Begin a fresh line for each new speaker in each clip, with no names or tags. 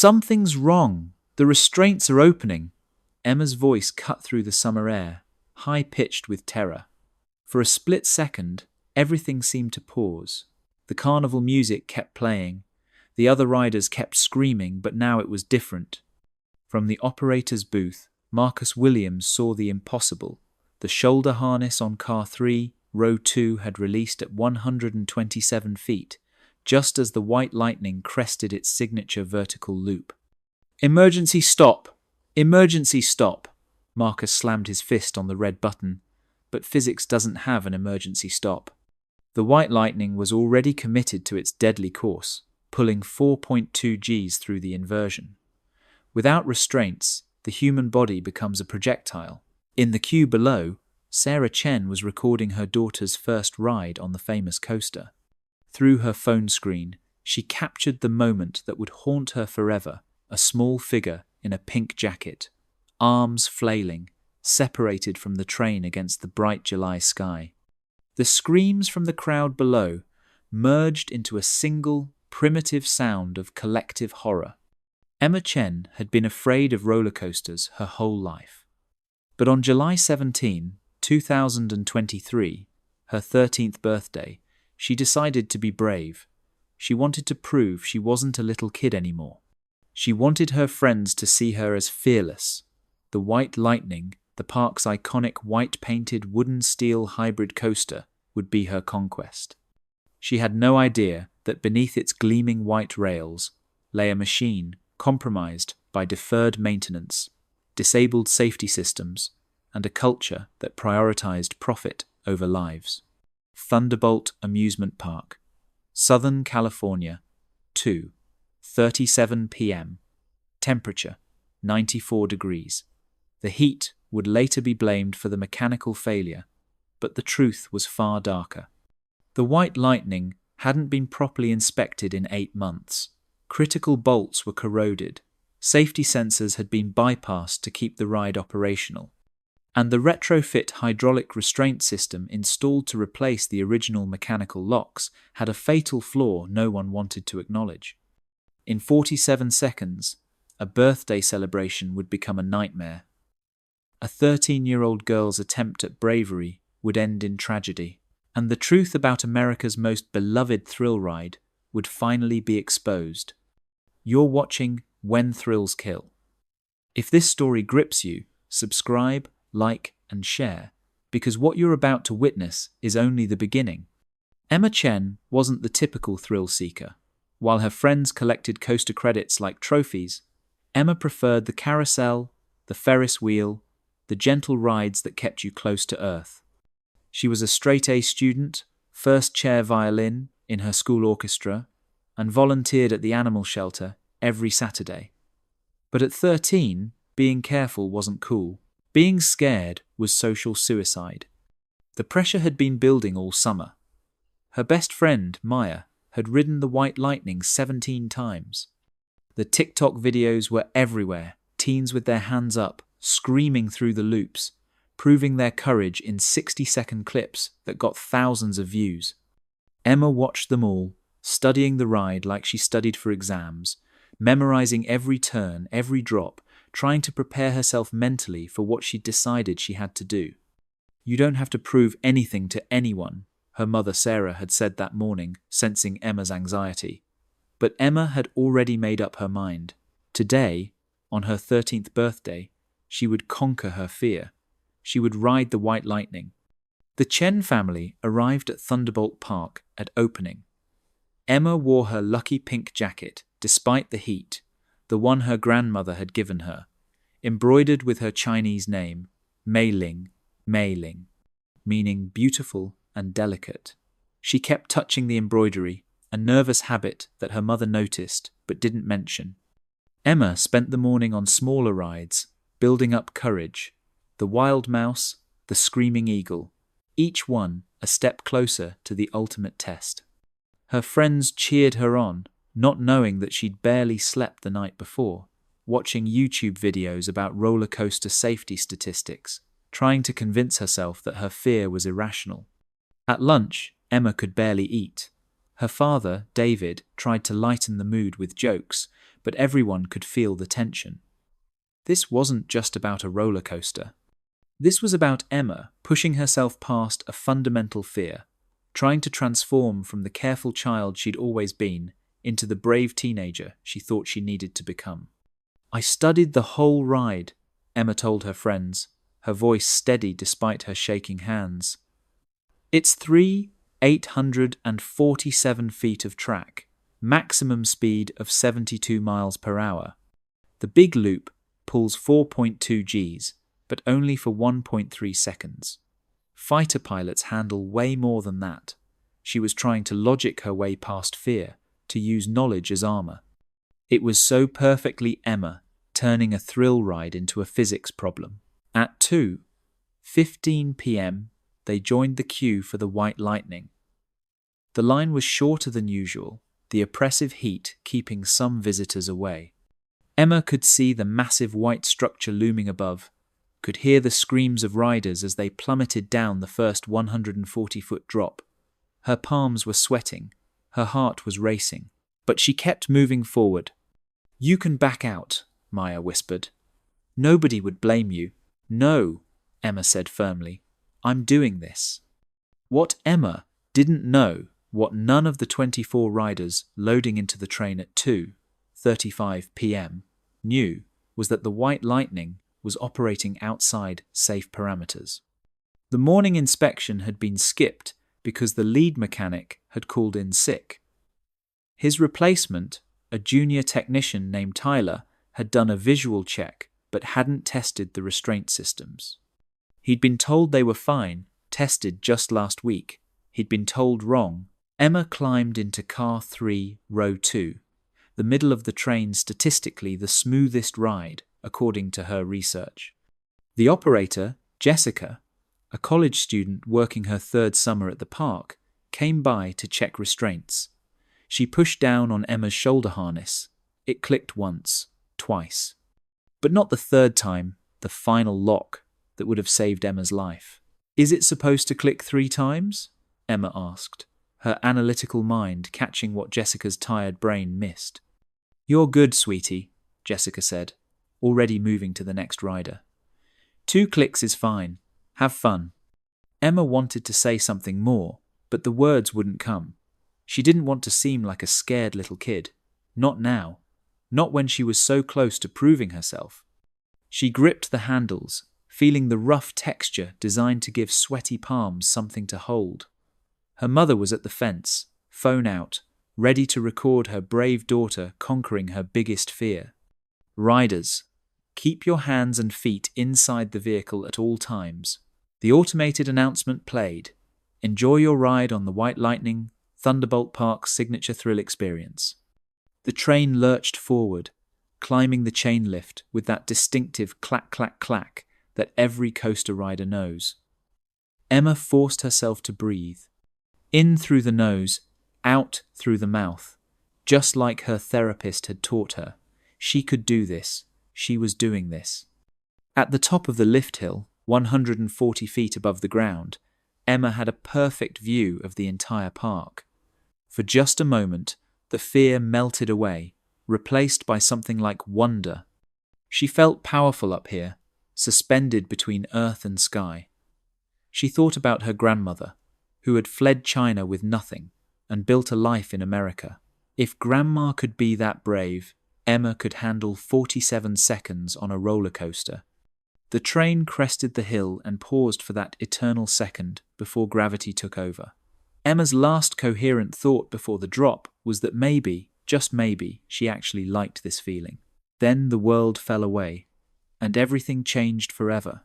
Something's wrong. The restraints are opening. Emma's voice cut through the summer air, high-pitched with terror. For a split second, everything seemed to pause. The carnival music kept playing. The other riders kept screaming, but now it was different. From the operator's booth, Marcus Williams saw the impossible. The shoulder harness on car 3, row 2 had released at 127 feet, just as the white lightning crested its signature vertical loop. "Emergency stop! Emergency stop!" Marcus slammed his fist on the red button, but physics doesn't have an emergency stop. The white lightning was already committed to its deadly course, pulling 4.2 Gs through the inversion. Without restraints, the human body becomes a projectile. In the queue below, Sarah Chen was recording her daughter's first ride on the famous coaster. Through her phone screen, she captured the moment that would haunt her forever, a small figure in a pink jacket, arms flailing, separated from the train against the bright July sky. The screams from the crowd below merged into a single, primitive sound of collective horror. Emma Chen had been afraid of roller coasters her whole life. But on July 17, 2023, her 13th birthday, she decided to be brave. She wanted to prove she wasn't a little kid anymore. She wanted her friends to see her as fearless. The White Lightning, the park's iconic white-painted wooden-steel hybrid coaster, would be her conquest. She had no idea that beneath its gleaming white rails lay a machine compromised by deferred maintenance, disabled safety systems, and a culture that prioritized profit over lives. Thunderbolt Amusement Park, Southern California, 2:37 p.m. Temperature, 94 degrees. The heat would later be blamed for the mechanical failure, but the truth was far darker. The White Lightning hadn't been properly inspected in 8 months. Critical bolts were corroded. Safety sensors had been bypassed to keep the ride operational. And the retrofit hydraulic restraint system installed to replace the original mechanical locks had a fatal flaw no one wanted to acknowledge. In 47 seconds, a birthday celebration would become a nightmare. A 13-year-old girl's attempt at bravery would end in tragedy, and the truth about America's most beloved thrill ride would finally be exposed. You're watching When Thrills Kill. If this story grips you, subscribe, like, and share, because what you're about to witness is only the beginning. Emma Chen wasn't the typical thrill seeker. While her friends collected coaster credits like trophies, Emma preferred the carousel, the Ferris wheel, the gentle rides that kept you close to earth. She was a straight-A student, first chair violin in her school orchestra, and volunteered at the animal shelter every Saturday. But at 13, being careful wasn't cool. Being scared was social suicide. The pressure had been building all summer. Her best friend, Maya, had ridden the White Lightning 17 times. The TikTok videos were everywhere, teens with their hands up, screaming through the loops, proving their courage in 60-second clips that got thousands of views. Emma watched them all, studying the ride like she studied for exams, memorizing every turn, every drop, trying to prepare herself mentally for what she'd decided she had to do. "You don't have to prove anything to anyone," her mother Sarah had said that morning, sensing Emma's anxiety. But Emma had already made up her mind. Today, on her 13th birthday, she would conquer her fear. She would ride the White Lightning. The Chen family arrived at Thunderbolt Park at opening. Emma wore her lucky pink jacket, despite the heat, the one her grandmother had given her, embroidered with her Chinese name, Mei Ling, meaning beautiful and delicate. She kept touching the embroidery, a nervous habit that her mother noticed but didn't mention. Emma spent the morning on smaller rides, building up courage, the Wild Mouse, the Screaming Eagle, each one a step closer to the ultimate test. Her friends cheered her on, not knowing that she'd barely slept the night before, watching YouTube videos about roller coaster safety statistics, trying to convince herself that her fear was irrational. At lunch, Emma could barely eat. Her father, David, tried to lighten the mood with jokes, but everyone could feel the tension. This wasn't just about a roller coaster. This was about Emma pushing herself past a fundamental fear, trying to transform from the careful child she'd always been into the brave teenager she thought she needed to become. "I studied the whole ride," Emma told her friends, her voice steady despite her shaking hands. "It's 847 feet of track, maximum speed of 72 miles per hour. The big loop pulls 4.2 Gs, but only for 1.3 seconds. Fighter pilots handle way more than that." She was trying to logic her way past fear, to use knowledge as armor. It was so perfectly Emma, turning a thrill ride into a physics problem. At 2:15 p.m., they joined the queue for the White Lightning. The line was shorter than usual, the oppressive heat keeping some visitors away. Emma could see the massive white structure looming above, could hear the screams of riders as they plummeted down the first 140-foot drop. Her palms were sweating, her heart was racing, but she kept moving forward. "You can back out," Maya whispered. "Nobody would blame you." "No," Emma said firmly. "I'm doing this." What Emma didn't know, what none of the 24 riders loading into the train at 2:35 p.m. knew, was that the White Lightning was operating outside safe parameters. The morning inspection had been skipped because the lead mechanic had called in sick. His replacement, a junior technician named Tyler, had done a visual check but hadn't tested the restraint systems. He'd been told they were fine, tested just last week. He'd been told wrong. Emma climbed into car 3, row 2, the middle of the train, statistically the smoothest ride, according to her research. The operator, Jessica, a college student working her third summer at the park, came by to check restraints. She pushed down on Emma's shoulder harness. It clicked once, twice. But not the third time, the final lock that would have saved Emma's life. "Is it supposed to click 3 times?" Emma asked, her analytical mind catching what Jessica's tired brain missed. "You're good, sweetie," Jessica said, already moving to the next rider. 2 clicks is fine. Have fun." Emma wanted to say something more, but the words wouldn't come. She didn't want to seem like a scared little kid. Not now. Not when she was so close to proving herself. She gripped the handles, feeling the rough texture designed to give sweaty palms something to hold. Her mother was at the fence, phone out, ready to record her brave daughter conquering her biggest fear. "Riders, keep your hands and feet inside the vehicle at all times." The automated announcement played. "Enjoy your ride on the White Lightning, Thunderbolt Park's signature thrill experience." The train lurched forward, climbing the chain lift with that distinctive clack-clack-clack that every coaster rider knows. Emma forced herself to breathe. In through the nose, out through the mouth. Just like her therapist had taught her. She could do this. She was doing this. At the top of the lift hill, 140 feet above the ground, Emma had a perfect view of the entire park. For just a moment, the fear melted away, replaced by something like wonder. She felt powerful up here, suspended between earth and sky. She thought about her grandmother, who had fled China with nothing and built a life in America. If Grandma could be that brave, Emma could handle 47 seconds on a roller coaster. The train crested the hill and paused for that eternal second before gravity took over. Emma's last coherent thought before the drop was that maybe, just maybe, she actually liked this feeling. Then the world fell away, and everything changed forever.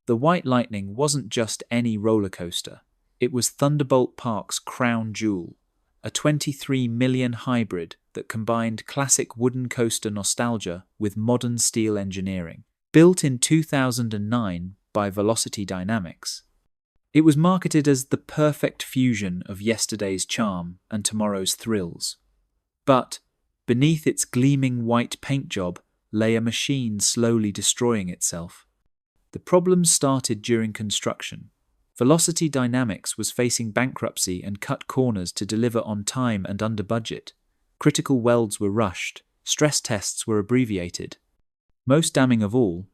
The White Lightning wasn't just any roller coaster. It was Thunderbolt Park's crown jewel, a 23 million hybrid that combined classic wooden coaster nostalgia with modern steel engineering. Built in 2009 by Velocity Dynamics, it was marketed as the perfect fusion of yesterday's charm and tomorrow's thrills. But beneath its gleaming white paint job lay a machine slowly destroying itself. The problems started during construction. Velocity Dynamics was facing bankruptcy and cut corners to deliver on time and under budget. Critical welds were rushed, stress tests were abbreviated. Most damning of all,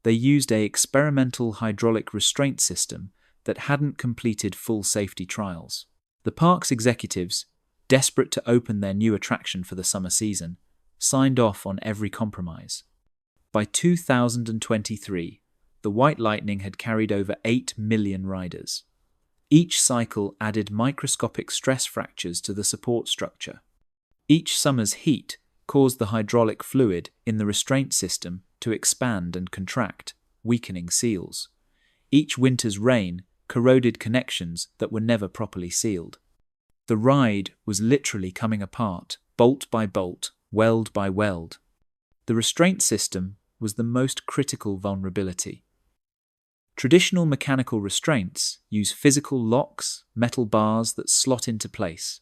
they used an experimental hydraulic restraint system that hadn't completed full safety trials. The park's executives, desperate to open their new attraction for the summer season, signed off on every compromise. By 2023, the White Lightning had carried over 8 million riders. Each cycle added microscopic stress fractures to the support structure. Each summer's heat caused the hydraulic fluid in the restraint system to expand and contract, weakening seals. Each winter's rain corroded connections that were never properly sealed. The ride was literally coming apart, bolt by bolt, weld by weld. The restraint system was the most critical vulnerability. Traditional mechanical restraints use physical locks, metal bars that slot into place.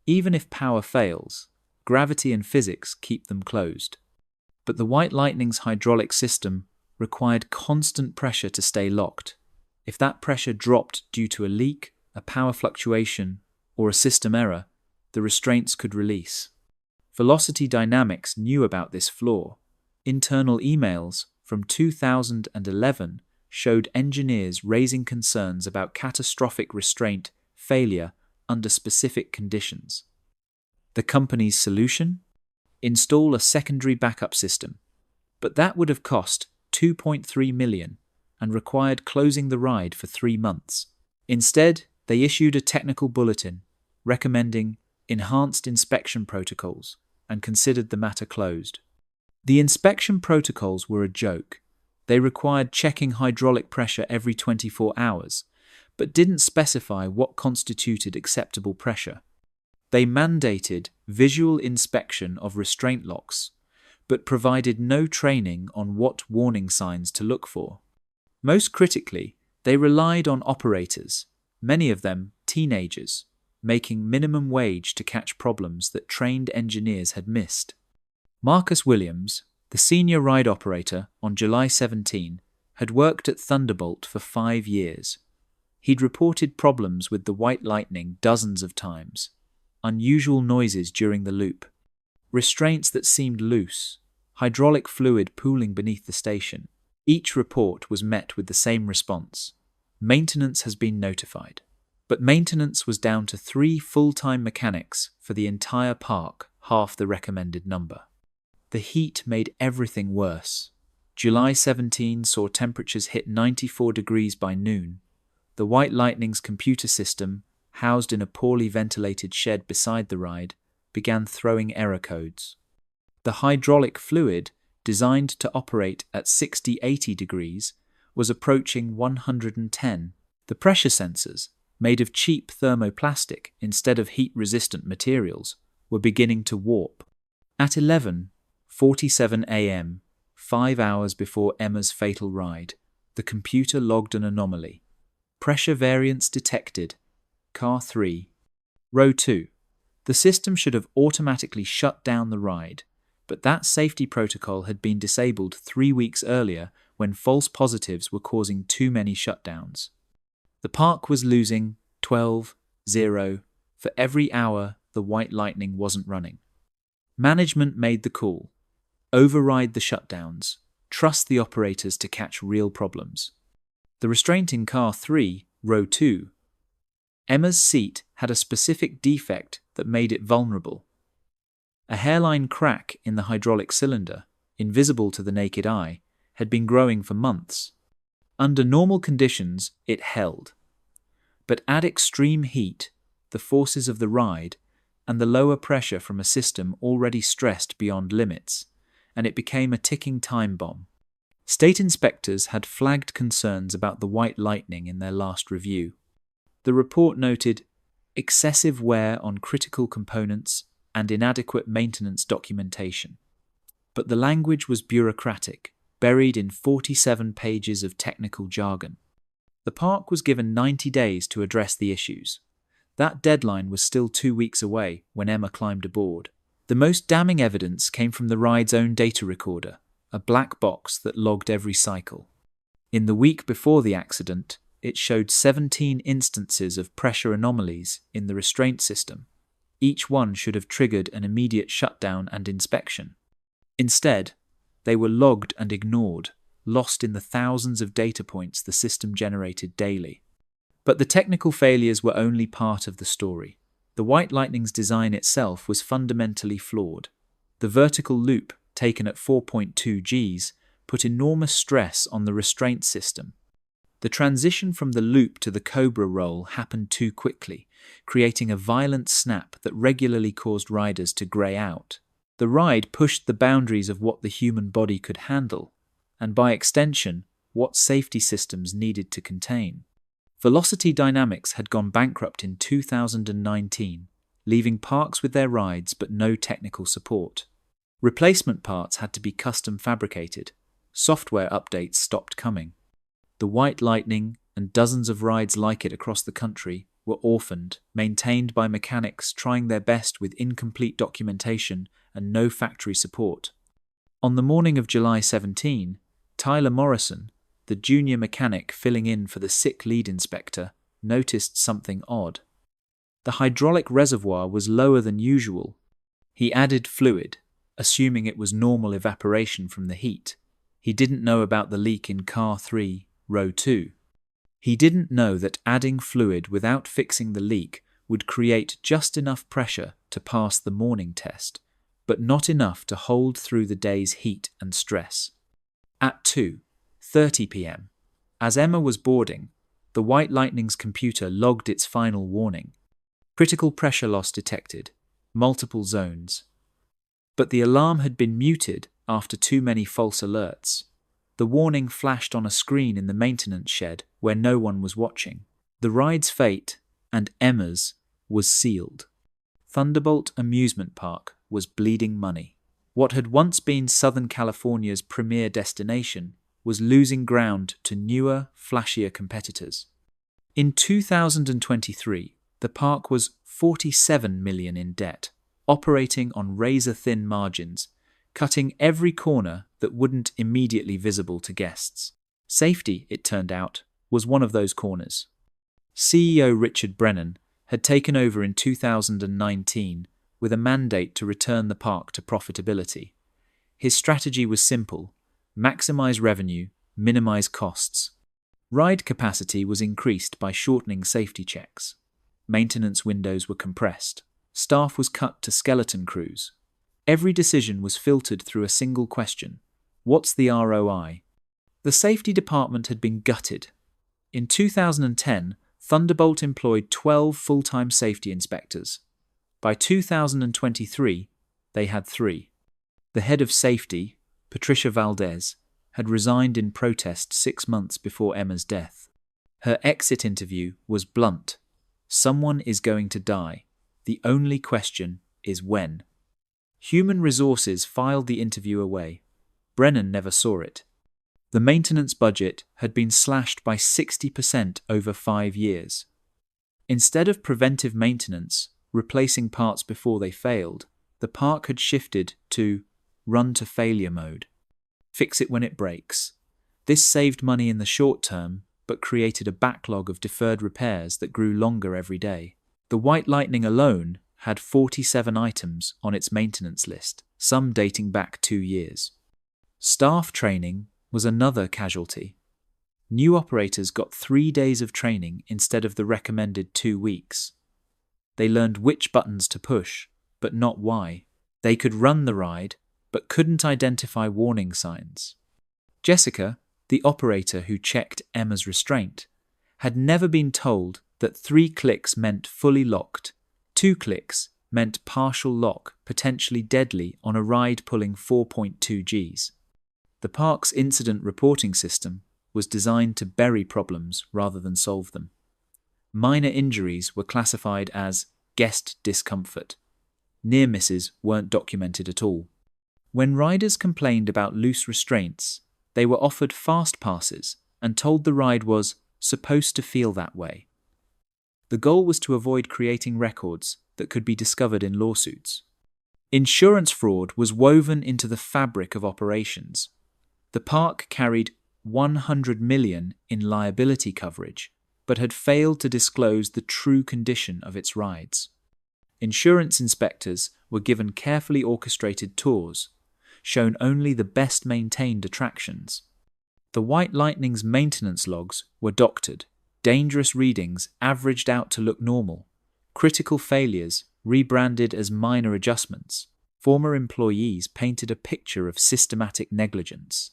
Even if power fails, gravity and physics keep them closed. But the White Lightning's hydraulic system required constant pressure to stay locked. If that pressure dropped due to a leak, a power fluctuation, or a system error, the restraints could release. Velocity Dynamics knew about this flaw. Internal emails from 2011 showed engineers raising concerns about catastrophic restraint failure under specific conditions. The company's solution? Install a secondary backup system, but that would have cost $2.3 million and required closing the ride for 3 months. Instead, they issued a technical bulletin recommending enhanced inspection protocols and considered the matter closed. The inspection protocols were a joke. They required checking hydraulic pressure every 24 hours, but didn't specify what constituted acceptable pressure. They mandated visual inspection of restraint locks, but provided no training on what warning signs to look for. Most critically, they relied on operators, many of them teenagers, making minimum wage to catch problems that trained engineers had missed. Marcus Williams, the senior ride operator on July 17, had worked at Thunderbolt for 5 years. He'd reported problems with the White Lightning dozens of times, unusual noises during the loop, restraints that seemed loose, hydraulic fluid pooling beneath the station. Each report was met with the same response: maintenance has been notified. But maintenance was down to 3 full-time mechanics for the entire park, half the recommended number. The heat made everything worse. July 17 saw temperatures hit 94 degrees by noon. The White Lightning's computer system, housed in a poorly ventilated shed beside the ride, began throwing error codes. The hydraulic fluid, designed to operate at 60-80 degrees, was approaching 110. The pressure sensors, made of cheap thermoplastic instead of heat-resistant materials, were beginning to warp. At 11:47 a.m., 5 hours before Emma's fatal ride, the computer logged an anomaly. Pressure variance detected. Car 3. Row 2. The system should have automatically shut down the ride, but that safety protocol had been disabled 3 weeks earlier when false positives were causing too many shutdowns. The park was losing 12-0 for every hour the White Lightning wasn't running. Management made the call. Override the shutdowns. Trust the operators to catch real problems. The restraint in Car 3, Row 2. Emma's seat had a specific defect that made it vulnerable. A hairline crack in the hydraulic cylinder, invisible to the naked eye, had been growing for months. Under normal conditions, it held. But at extreme heat, the forces of the ride, and the lower pressure from a system already stressed beyond limits, and it became a ticking time bomb. State inspectors had flagged concerns about the White Lightning in their last review. The report noted excessive wear on critical components and inadequate maintenance documentation. But the language was bureaucratic, buried in 47 pages of technical jargon. The park was given 90 days to address the issues. That deadline was still 2 weeks away when Emma climbed aboard. The most damning evidence came from the ride's own data recorder, a black box that logged every cycle. In the week before the accident, it showed 17 instances of pressure anomalies in the restraint system. Each one should have triggered an immediate shutdown and inspection. Instead, they were logged and ignored, lost in the thousands of data points the system generated daily. But the technical failures were only part of the story. The White Lightning's design itself was fundamentally flawed. The vertical loop, taken at 4.2 Gs, put enormous stress on the restraint system. The transition from the loop to the Cobra roll happened too quickly, creating a violent snap that regularly caused riders to grey out. The ride pushed the boundaries of what the human body could handle, and by extension, what safety systems needed to contain. Velocity Dynamics had gone bankrupt in 2019, leaving parks with their rides but no technical support. Replacement parts had to be custom fabricated. Software updates stopped coming. The White Lightning and dozens of rides like it across the country were orphaned, maintained by mechanics trying their best with incomplete documentation and no factory support. On the morning of July 17, Tyler Morrison, the junior mechanic filling in for the sick lead inspector, noticed something odd. The hydraulic reservoir was lower than usual. He added fluid, assuming it was normal evaporation from the heat. He didn't know about the leak in car 3, row 2. He didn't know that adding fluid without fixing the leak would create just enough pressure to pass the morning test, but not enough to hold through the day's heat and stress. At 2:30 p.m., as Emma was boarding, the White Lightning's computer logged its final warning. Critical pressure loss detected, multiple zones. But the alarm had been muted after too many false alerts. The warning flashed on a screen in the maintenance shed where no one was watching. The ride's fate, and Emma's, was sealed. Thunderbolt Amusement Park was bleeding money. What had once been Southern California's premier destination was losing ground to newer, flashier competitors. In 2023, the park was $47 million in debt, operating on razor-thin margins, cutting every corner that wouldn't immediately visible to guests. Safety, it turned out, was one of those corners. CEO Richard Brennan had taken over in 2019 with a mandate to return the park to profitability. His strategy was simple: maximize revenue, minimize costs. Ride capacity was increased by shortening safety checks. Maintenance windows were compressed. Staff was cut to skeleton crews. Every decision was filtered through a single question: what's the ROI? The safety department had been gutted. In 2010, Thunderbolt employed 12 full-time safety inspectors. By 2023, they had 3. The head of safety, Patricia Valdez, had resigned in protest 6 months before Emma's death. Her exit interview was blunt: someone is going to die. The only question is when. Human Resources filed the interview away. Brennan never saw it. The maintenance budget had been slashed by 60% over 5 years. Instead of preventive maintenance, replacing parts before they failed, the park had shifted to run-to-failure mode. Fix it when it breaks. This saved money in the short term, but created a backlog of deferred repairs that grew longer every day. The White Lightning alone had 47 items on its maintenance list, some dating back 2 years. Staff training was another casualty. New operators got 3 days of training instead of the recommended 2 weeks. They learned which buttons to push, but not why. They could run the ride, but couldn't identify warning signs. Jessica, the operator who checked Emma's restraint, had never been told that 3 clicks meant fully locked, 2 clicks meant partial lock, potentially deadly on a ride pulling 4.2 Gs. The park's incident reporting system was designed to bury problems rather than solve them. Minor injuries were classified as guest discomfort. Near misses weren't documented at all. When riders complained about loose restraints, they were offered fast passes and told the ride was supposed to feel that way. The goal was to avoid creating records that could be discovered in lawsuits. Insurance fraud was woven into the fabric of operations. The park carried $100 million in liability coverage, but had failed to disclose the true condition of its rides. Insurance inspectors were given carefully orchestrated tours, shown only the best-maintained attractions. The White Lightning's maintenance logs were doctored, dangerous readings averaged out to look normal, critical failures rebranded as minor adjustments. Former employees painted a picture of systematic negligence.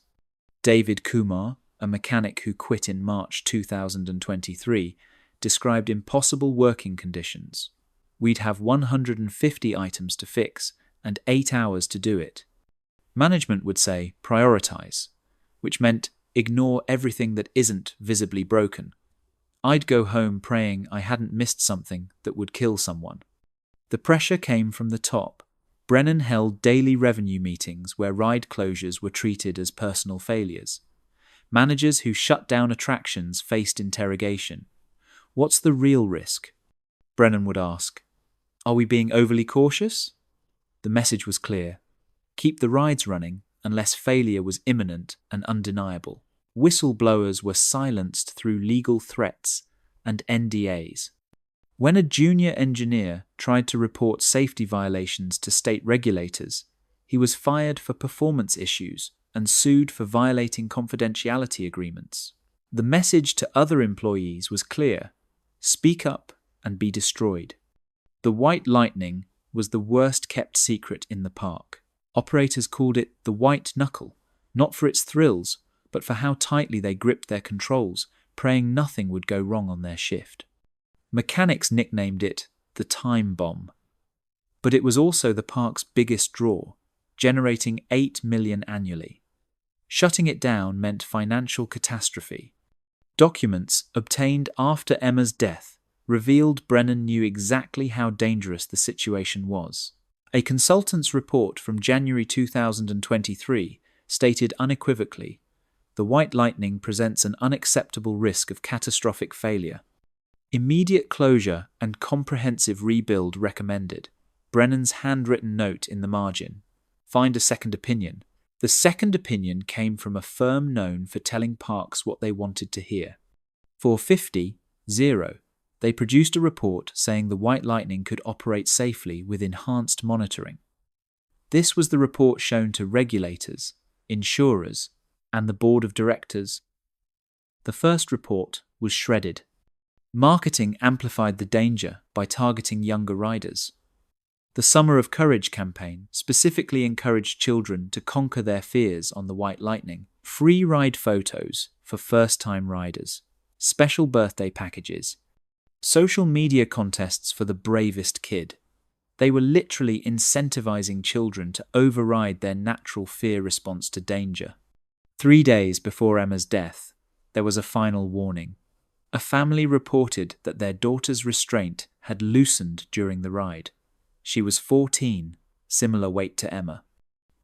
David Kumar, a mechanic who quit in March 2023, described impossible working conditions. We'd have 150 items to fix and 8 hours to do it. Management would say prioritize, which meant ignore everything that isn't visibly broken. I'd go home praying I hadn't missed something that would kill someone. The pressure came from the top. Brennan held daily revenue meetings where ride closures were treated as personal failures. Managers who shut down attractions faced interrogation. What's the real risk? Brennan would ask. Are we being overly cautious? The message was clear. Keep the rides running unless failure was imminent and undeniable. Whistleblowers were silenced through legal threats and NDAs. When a junior engineer tried to report safety violations to state regulators, he was fired for performance issues and sued for violating confidentiality agreements. The message to other employees was clear: speak up and be destroyed. The White Lightning was the worst-kept secret in the park. Operators called it the White Knuckle, not for its thrills, but for how tightly they gripped their controls, praying nothing would go wrong on their shift. Mechanics nicknamed it the Time Bomb. But it was also the park's biggest draw, generating $8 million annually. Shutting it down meant financial catastrophe. Documents obtained after Emma's death revealed Brennan knew exactly how dangerous the situation was. A consultant's report from January 2023 stated unequivocally, the White Lightning presents an unacceptable risk of catastrophic failure. Immediate closure and comprehensive rebuild recommended. Brennan's handwritten note in the margin. Find a second opinion. The second opinion came from a firm known for telling parks what they wanted to hear. For 50-0, they produced a report saying the White Lightning could operate safely with enhanced monitoring. This was the report shown to regulators, insurers, and the board of directors. The first report was shredded. Marketing amplified the danger by targeting younger riders. The Summer of Courage campaign specifically encouraged children to conquer their fears on the White Lightning. Free ride photos for first-time riders, special birthday packages, social media contests for the bravest kid. They were literally incentivizing children to override their natural fear response to danger. 3 days before Emma's death, there was a final warning. A family reported that their daughter's restraint had loosened during the ride. She was 14, similar weight to Emma.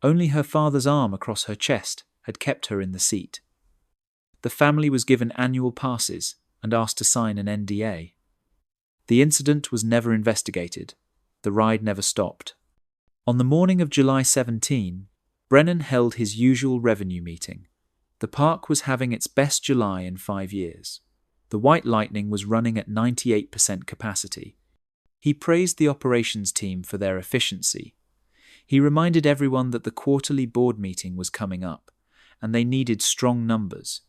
Only her father's arm across her chest had kept her in the seat. The family was given annual passes and asked to sign an NDA. The incident was never investigated. The ride never stopped. On the morning of July 17, Brennan held his usual revenue meeting. The park was having its best July in 5 years. The White Lightning was running at 98% capacity. He praised the operations team for their efficiency. He reminded everyone that the quarterly board meeting was coming up, and they needed strong numbers.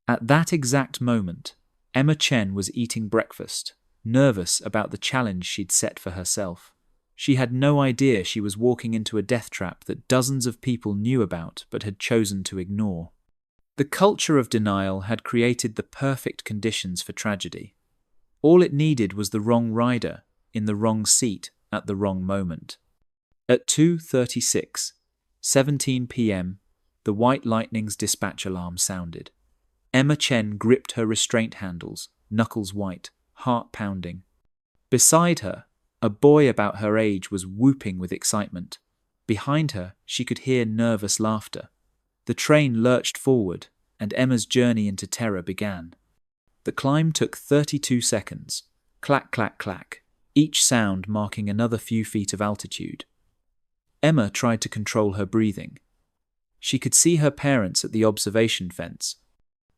At that exact moment, Emma Chen was eating breakfast, nervous about the challenge she'd set for herself. She had no idea she was walking into a death trap that dozens of people knew about but had chosen to ignore. The culture of denial had created the perfect conditions for tragedy. All it needed was the wrong rider, in the wrong seat, at the wrong moment. At 2:36, 17 p.m., the White Lightning's dispatch alarm sounded. Emma Chen gripped her restraint handles, knuckles white, heart pounding. Beside her, a boy about her age was whooping with excitement. Behind her, she could hear nervous laughter. The train lurched forward, and Emma's journey into terror began. The climb took 32 seconds. Clack, clack, clack, each sound marking another few feet of altitude. Emma tried to control her breathing. She could see her parents at the observation fence,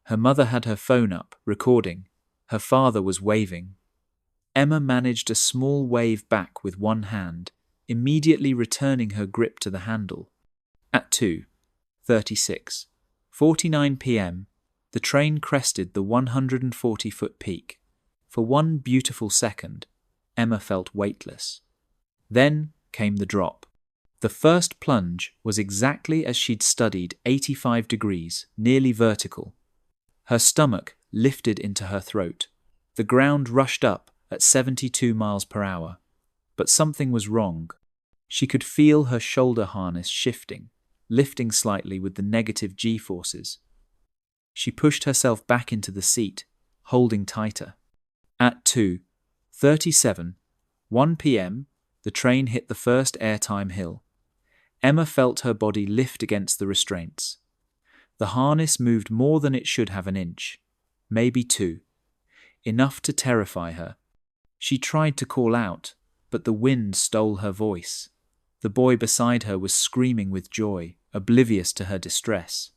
Her mother had her phone up, recording. Her father was waving. Emma managed a small wave back with one hand, immediately returning her grip to the handle. At 2:36, 49 p.m., the train crested the 140-foot peak. For one beautiful second, Emma felt weightless. Then came the drop. The first plunge was exactly as she'd studied, 85 degrees, nearly vertical. Her stomach lifted into her throat. The ground rushed up at 72 miles per hour. But something was wrong. She could feel her shoulder harness shifting, lifting slightly with the negative G-forces. She pushed herself back into the seat, holding tighter. At 2:37, 1 p.m., the train hit the first airtime hill. Emma felt her body lift against the restraints. The harness moved more than it should have, an inch, maybe two, enough to terrify her. She tried to call out, but the wind stole her voice. The boy beside her was screaming with joy, oblivious to her distress.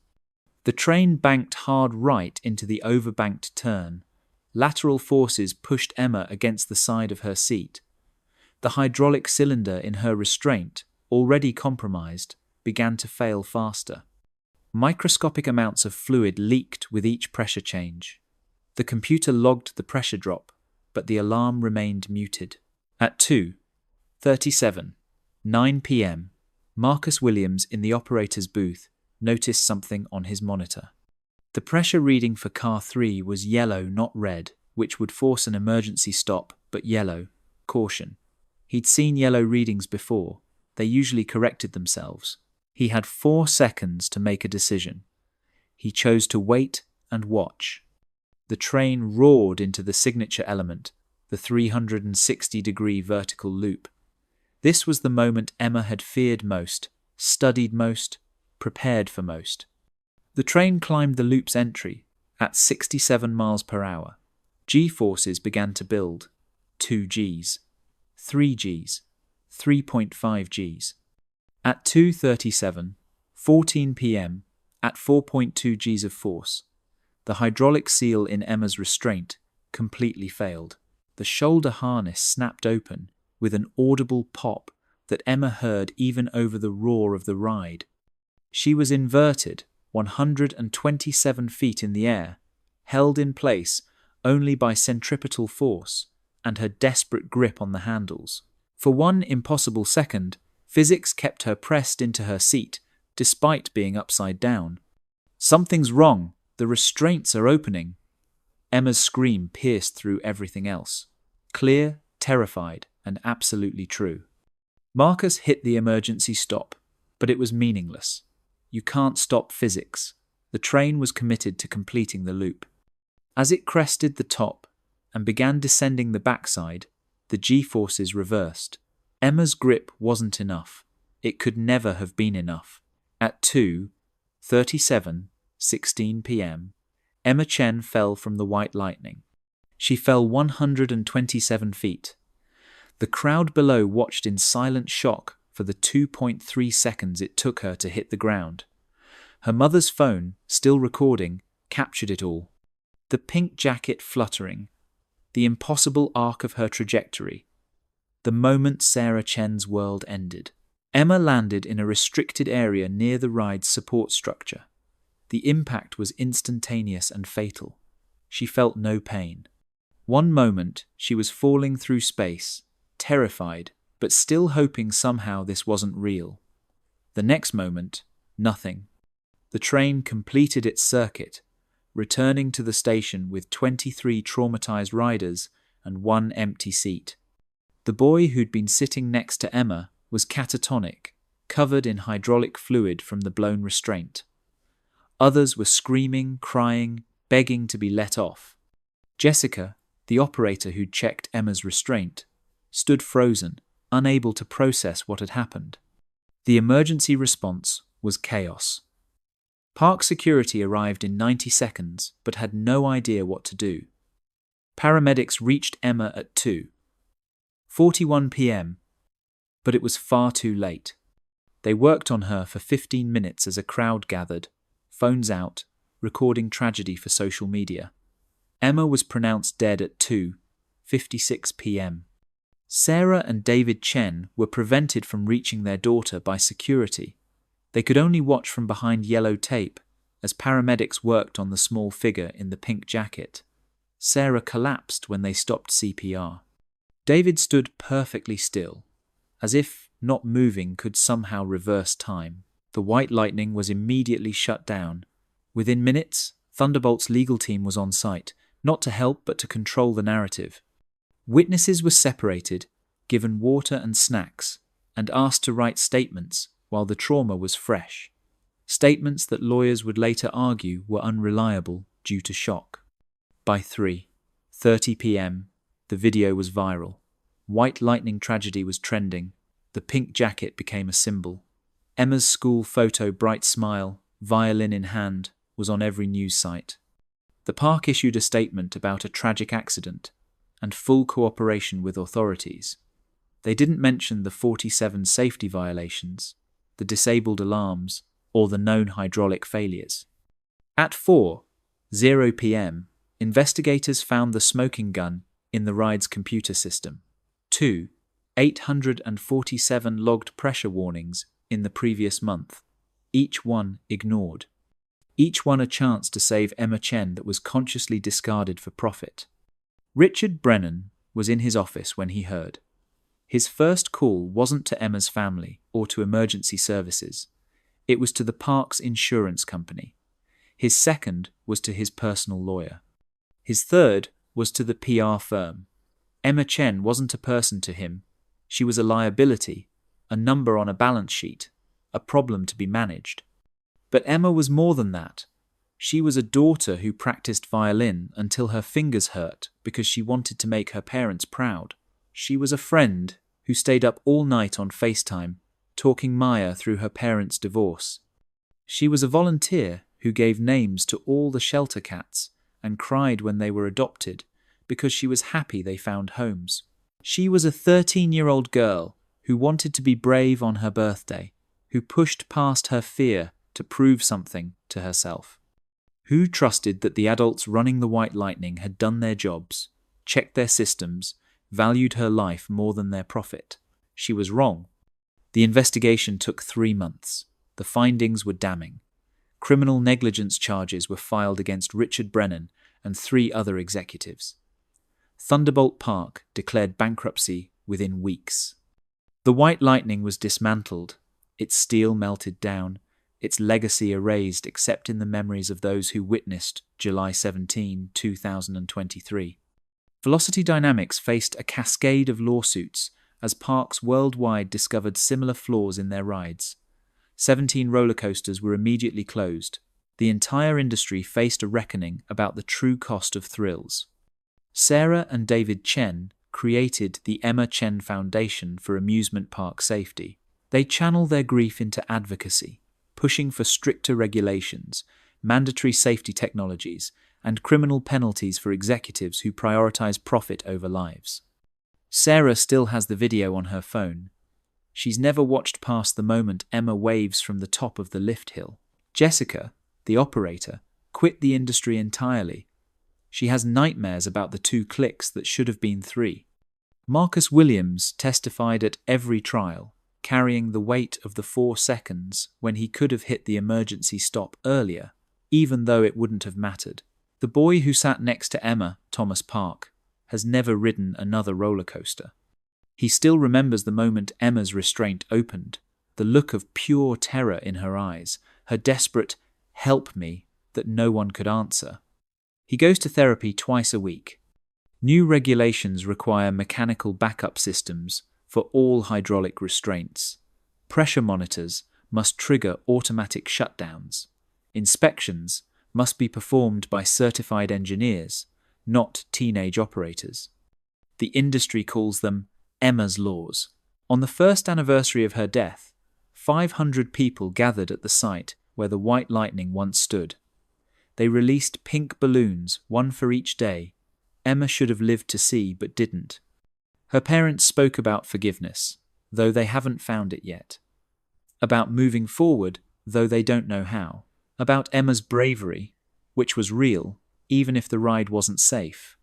The train banked hard right into the overbanked turn. Lateral forces pushed Emma against the side of her seat. The hydraulic cylinder in her restraint, already compromised, began to fail faster. Microscopic amounts of fluid leaked with each pressure change. The computer logged the pressure drop, but the alarm remained muted. At 2:37, 9 p.m., Marcus Williams in the operator's booth noticed something on his monitor. The pressure reading for car 3 was yellow, not red, which would force an emergency stop, but yellow, caution. He'd seen yellow readings before. They usually corrected themselves. He had 4 seconds to make a decision. He chose to wait and watch. The train roared into the signature element, the 360-degree vertical loop. This was the moment Emma had feared most, studied most, prepared for most. The train climbed the loop's entry at 67 miles per hour. G-forces began to build. 2 Gs, 3 Gs, 3.5 Gs. At 2:37, 14 p.m., at 4.2 Gs of force, the hydraulic seal in Emma's restraint completely failed. The shoulder harness snapped open with an audible pop that Emma heard even over the roar of the ride. She was inverted, 127 feet in the air, held in place only by centripetal force and her desperate grip on the handles. For one impossible second, physics kept her pressed into her seat, despite being upside down. "Something's wrong. The restraints are opening." Emma's scream pierced through everything else. Clear, terrified, and absolutely true. Marcus hit the emergency stop, but it was meaningless. You can't stop physics. The train was committed to completing the loop. As it crested the top and began descending the backside, the G-forces reversed. Emma's grip wasn't enough. It could never have been enough. At 2:37, 16 p.m., Emma Chen fell from the white lightning. She fell 127 feet. The crowd below watched in silent shock for the 2.3 seconds it took her to hit the ground. Her mother's phone, still recording, captured it all. The pink jacket fluttering, the impossible arc of her trajectory, the moment Sarah Chen's world ended. Emma landed in a restricted area near the ride's support structure. The impact was instantaneous and fatal. She felt no pain. One moment, she was falling through space, terrified, but still hoping somehow this wasn't real. The next moment, nothing. The train completed its circuit, returning to the station with 23 traumatized riders and 1 empty seat. The boy who'd been sitting next to Emma was catatonic, covered in hydraulic fluid from the blown restraint. Others were screaming, crying, begging to be let off. Jessica, the operator who'd checked Emma's restraint, stood frozen, unable to process what had happened. The emergency response was chaos. Park security arrived in 90 seconds, but had no idea what to do. Paramedics reached Emma at 2:41 p.m., but it was far too late. They worked on her for 15 minutes as a crowd gathered, phones out, recording tragedy for social media. Emma was pronounced dead at 2:56 p.m. Sarah and David Chen were prevented from reaching their daughter by security. They could only watch from behind yellow tape as paramedics worked on the small figure in the pink jacket. Sarah collapsed when they stopped CPR. David stood perfectly still, as if not moving could somehow reverse time. The White Lightning was immediately shut down. Within minutes, Thunderbolt's legal team was on site, not to help but to control the narrative. Witnesses were separated, given water and snacks, and asked to write statements while the trauma was fresh. Statements that lawyers would later argue were unreliable due to shock. By 3:30 p.m., the video was viral. White Lightning tragedy was trending. The pink jacket became a symbol. Emma's school photo, bright smile, violin in hand, was on every news site. The park issued a statement about a tragic accident and full cooperation with authorities. They didn't mention the 47 safety violations, the disabled alarms, or the known hydraulic failures. At 4:00 p.m., investigators found the smoking gun in the ride's computer system. 847 logged pressure warnings in the previous month, each one ignored. Each one a chance to save Emma Chen that was consciously discarded for profit. Richard Brennan was in his office when he heard. His first call wasn't to Emma's family or to emergency services. It was to the park's insurance company. His second was to his personal lawyer. His third was to the PR firm. Emma Chen wasn't a person to him. She was a liability, a number on a balance sheet, a problem to be managed. But Emma was more than that. She was a daughter who practiced violin until her fingers hurt because she wanted to make her parents proud. She was a friend who stayed up all night on FaceTime, talking Maya through her parents' divorce. She was a volunteer who gave names to all the shelter cats and cried when they were adopted because she was happy they found homes. She was a 13-year-old girl who wanted to be brave on her birthday, who pushed past her fear to prove something to herself. Who trusted that the adults running the White Lightning had done their jobs, checked their systems, valued her life more than their profit. She was wrong. The investigation took 3 months. The findings were damning. Criminal negligence charges were filed against Richard Brennan and 3 other executives. Thunderbolt Park declared bankruptcy within weeks. The White Lightning was dismantled, its steel melted down, its legacy erased except in the memories of those who witnessed July 17, 2023. Velocity Dynamics faced a cascade of lawsuits as parks worldwide discovered similar flaws in their rides. 17 roller coasters were immediately closed. The entire industry faced a reckoning about the true cost of thrills. Sarah and David Chen created the Emma Chen Foundation for Amusement Park Safety. They channel their grief into advocacy, pushing for stricter regulations, mandatory safety technologies, and criminal penalties for executives who prioritize profit over lives. Sarah still has the video on her phone. She's never watched past the moment Emma waves from the top of the lift hill. Jessica, the operator, quit the industry entirely. She has nightmares about the 2 clicks that should have been 3. Marcus Williams testified at every trial, carrying the weight of the 4 seconds when he could have hit the emergency stop earlier, even though it wouldn't have mattered. The boy who sat next to Emma, Thomas Park, has never ridden another roller coaster. He still remembers the moment Emma's restraint opened, the look of pure terror in her eyes, her desperate "help me" that no one could answer. He goes to therapy twice a week. New regulations require mechanical backup systems for all hydraulic restraints. Pressure monitors must trigger automatic shutdowns. Inspections must be performed by certified engineers, not teenage operators. The industry calls them Emma's Laws. On the first anniversary of her death, 500 people gathered at the site where the White Lightning once stood. They released pink balloons, one for each day. Emma should have lived to see, but didn't. Her parents spoke about forgiveness, though they haven't found it yet. About moving forward, though they don't know how. About Emma's bravery, which was real, even if the ride wasn't safe.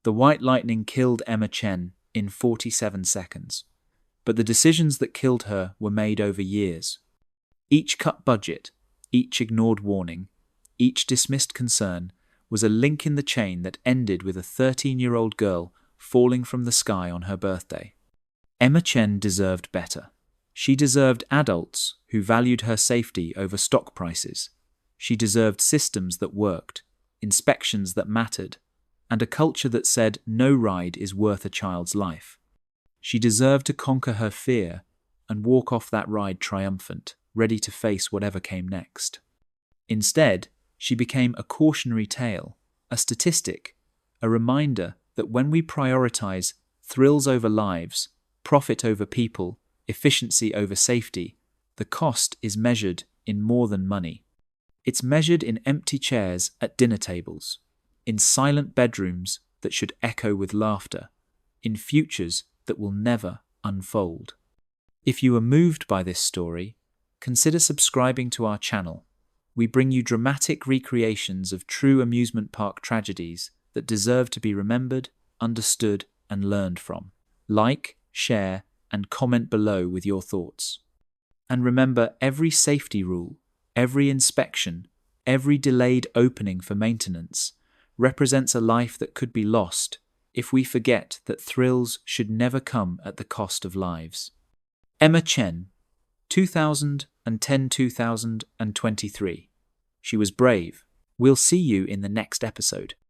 The white lightning killed Emma Chen in 47 seconds. But the decisions that killed her were made over years. Each cut budget, each ignored warning, each dismissed concern was a link in the chain that ended with a 13-year-old girl falling from the sky on her birthday. Emma Chen deserved better. She deserved adults who valued her safety over stock prices. She deserved systems that worked, inspections that mattered, and a culture that said no ride is worth a child's life. She deserved to conquer her fear and walk off that ride triumphant, ready to face whatever came next. Instead, she became a cautionary tale, a statistic, a reminder that when we prioritize thrills over lives, profit over people, efficiency over safety, the cost is measured in more than money. It's measured in empty chairs at dinner tables, in silent bedrooms that should echo with laughter, in futures that will never unfold. If you are moved by this story, consider subscribing to our channel. We bring you dramatic recreations of true amusement park tragedies that deserve to be remembered, understood, and learned from. Like, share, and comment below with your thoughts. And remember, every safety rule, every inspection, every delayed opening for maintenance represents a life that could be lost if we forget that thrills should never come at the cost of lives. Emma Chen, 2010-2023. She was brave. We'll see you in the next episode.